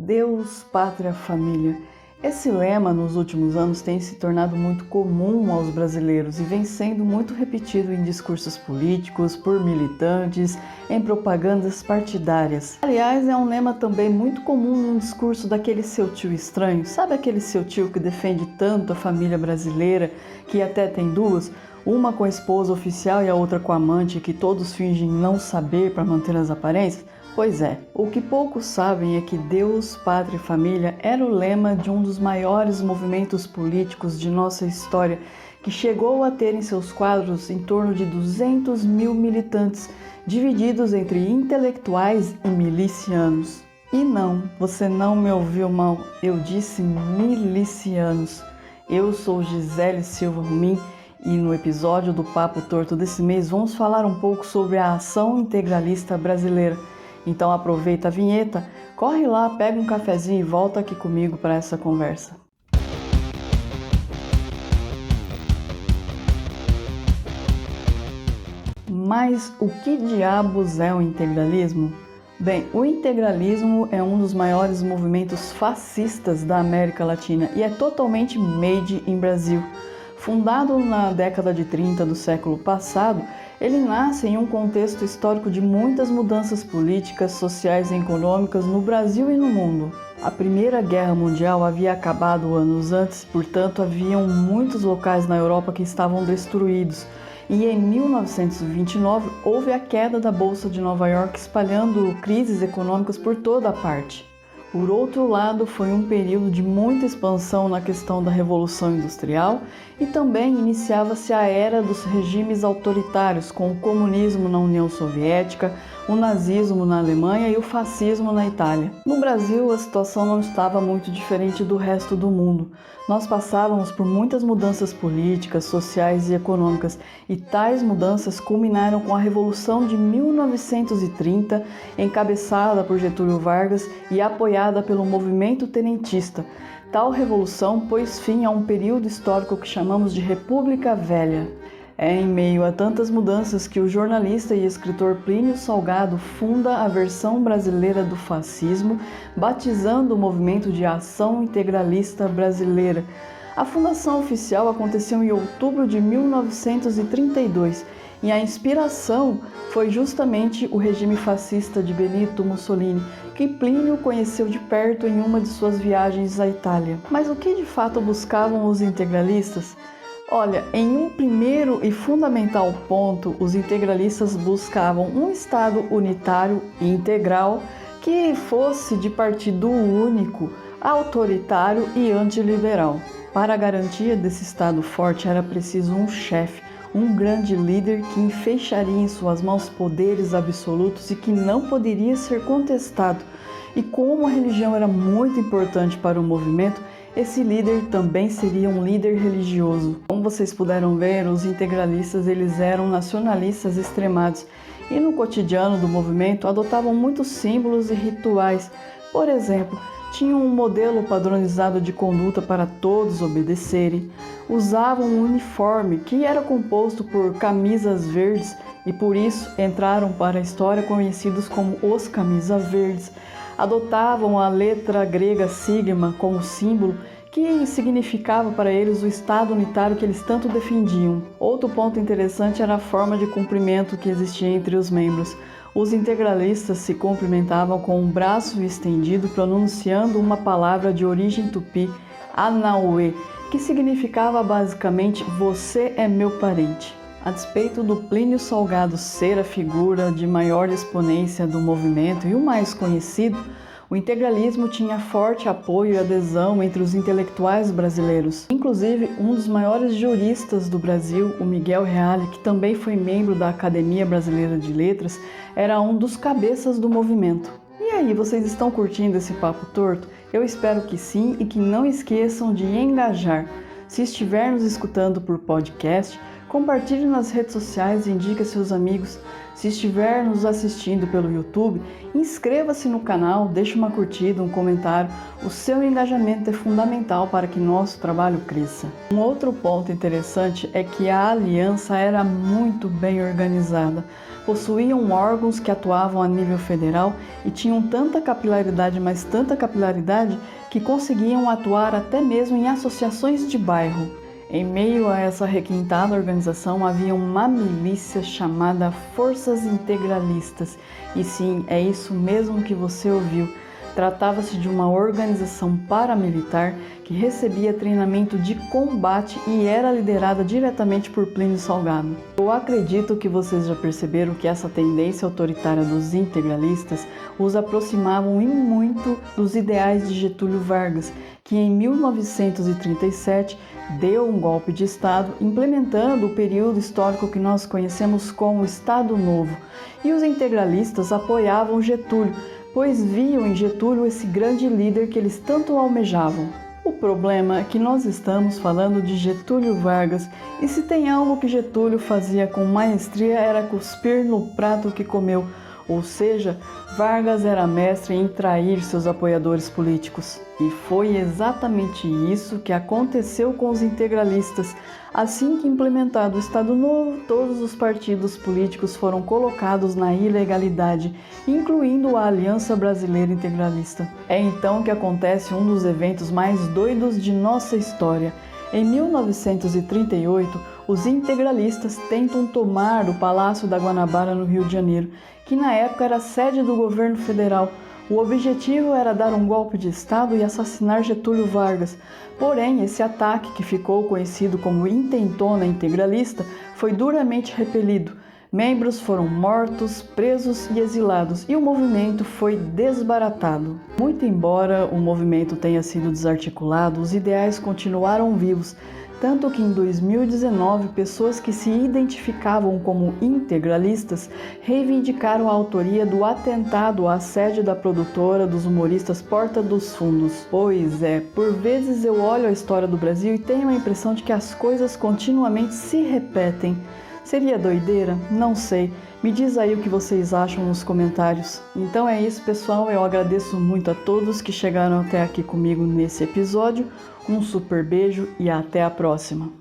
Deus, Pátria, Família. Esse lema nos últimos anos tem se tornado muito comum aos brasileiros e vem sendo muito repetido em discursos políticos, por militantes, em propagandas partidárias. Aliás, é um lema também muito comum no discurso daquele seu tio estranho. Sabe aquele seu tio que defende tanto a família brasileira, que até tem duas? Uma com a esposa oficial e a outra com a amante, que todos fingem não saber para manter as aparências? Pois é, o que poucos sabem é que Deus, Pátria e Família era o lema de um dos maiores movimentos políticos de nossa história, que chegou a ter em seus quadros em torno de 200 mil militantes, divididos entre intelectuais e milicianos. E não, você não me ouviu mal, eu disse milicianos. Eu sou Gisele Silva Rumim e no episódio do Papo Torto desse mês vamos falar um pouco sobre a ação integralista brasileira. Então aproveita a vinheta, corre lá, pega um cafezinho e volta aqui comigo para essa conversa. Mas o que diabos é o integralismo? Bem, o integralismo é um dos maiores movimentos fascistas da América Latina e é totalmente made in Brasil. Fundado na década de 30 do século passado, ele nasce em um contexto histórico de muitas mudanças políticas, sociais e econômicas no Brasil e no mundo. A Primeira Guerra Mundial havia acabado anos antes, portanto haviam muitos locais na Europa que estavam destruídos. E em 1929 houve a queda da Bolsa de Nova York, espalhando crises econômicas por toda a parte. Por outro lado, foi um período de muita expansão na questão da Revolução Industrial e também iniciava-se a era dos regimes autoritários, com o comunismo na União Soviética, o nazismo na Alemanha e o fascismo na Itália. No Brasil, a situação não estava muito diferente do resto do mundo. Nós passávamos por muitas mudanças políticas, sociais e econômicas, e tais mudanças culminaram com a Revolução de 1930, encabeçada por Getúlio Vargas e apoiada pelo movimento tenentista. Tal revolução pôs fim a um período histórico que chamamos de República Velha. É em meio a tantas mudanças que o jornalista e escritor Plínio Salgado funda a versão brasileira do fascismo, batizando o movimento de Ação Integralista Brasileira. A fundação oficial aconteceu em outubro de 1932 e a inspiração foi justamente o regime fascista de Benito Mussolini, que Plínio conheceu de perto em uma de suas viagens à Itália. Mas o que de fato buscavam os integralistas? Olha, em um primeiro e fundamental ponto, os integralistas buscavam um Estado unitário e integral que fosse de partido único, autoritário e antiliberal. Para a garantia desse Estado forte era preciso um chefe, um grande líder que enfeixaria em suas mãos poderes absolutos e que não poderia ser contestado. E como a religião era muito importante para o movimento, esse líder também seria um líder religioso. Como vocês puderam ver, os integralistas eles eram nacionalistas extremados e no cotidiano do movimento adotavam muitos símbolos e rituais. Por exemplo, tinham um modelo padronizado de conduta para todos obedecerem, usavam um uniforme que era composto por camisas verdes e por isso entraram para a história conhecidos como os Camisa Verdes. Adotavam a letra grega sigma como símbolo, que significava para eles o Estado unitário que eles tanto defendiam. Outro ponto interessante era a forma de cumprimento que existia entre os membros. Os integralistas se cumprimentavam com o braço estendido, pronunciando uma palavra de origem tupi, Anauê, que significava basicamente "você é meu parente". A despeito do Plínio Salgado ser a figura de maior exponência do movimento e o mais conhecido, o integralismo tinha forte apoio e adesão entre os intelectuais brasileiros. Inclusive, um dos maiores juristas do Brasil, o Miguel Reale, que também foi membro da Academia Brasileira de Letras, era um dos cabeças do movimento. E aí, vocês estão curtindo esse papo torto? Eu espero que sim e que não esqueçam de engajar. Se estiver nos escutando por podcast, Compartilhe nas redes sociais e indique a seus amigos. Se estiver nos assistindo pelo YouTube, inscreva-se no canal, deixe uma curtida, um comentário. O seu engajamento é fundamental para que nosso trabalho cresça. Um outro ponto interessante é que a aliança era muito bem organizada. Possuíam órgãos que atuavam a nível federal e tinham tanta capilaridade, mas tanta capilaridade, que conseguiam atuar até mesmo em associações de bairro. Em meio a essa requintada organização havia uma milícia chamada Forças Integralistas. E sim, é isso mesmo que você ouviu. Tratava-se de uma organização paramilitar que recebia treinamento de combate e era liderada diretamente por Plínio Salgado. Eu acredito que vocês já perceberam que essa tendência autoritária dos integralistas os aproximavam em muito dos ideais de Getúlio Vargas, que em 1937 deu um golpe de Estado, implementando o período histórico que nós conhecemos como Estado Novo. E os integralistas apoiavam Getúlio, pois viam em Getúlio esse grande líder que eles tanto almejavam. O problema é que nós estamos falando de Getúlio Vargas, e se tem algo que Getúlio fazia com maestria era cuspir no prato que comeu, ou seja, Vargas era mestre em trair seus apoiadores políticos. E foi exatamente isso que aconteceu com os integralistas. Assim que implementado o Estado Novo, todos os partidos políticos foram colocados na ilegalidade, incluindo a Aliança Brasileira Integralista. É então que acontece um dos eventos mais doidos de nossa história. Em 1938, os integralistas tentam tomar o Palácio da Guanabara no Rio de Janeiro, que na época era sede do governo federal. O objetivo era dar um golpe de Estado e assassinar Getúlio Vargas. Porém, esse ataque, que ficou conhecido como Intentona Integralista, foi duramente repelido. Membros foram mortos, presos e exilados, e o movimento foi desbaratado. Muito embora o movimento tenha sido desarticulado, os ideais continuaram vivos, tanto que em 2019 pessoas que se identificavam como integralistas reivindicaram a autoria do atentado à sede da produtora dos humoristas Porta dos Fundos. Pois é, por vezes eu olho a história do Brasil e tenho a impressão de que as coisas continuamente se repetem. Seria doideira? Não sei. Me diz aí o que vocês acham nos comentários. Então é isso, pessoal. Eu agradeço muito a todos que chegaram até aqui comigo nesse episódio. Um super beijo e até a próxima.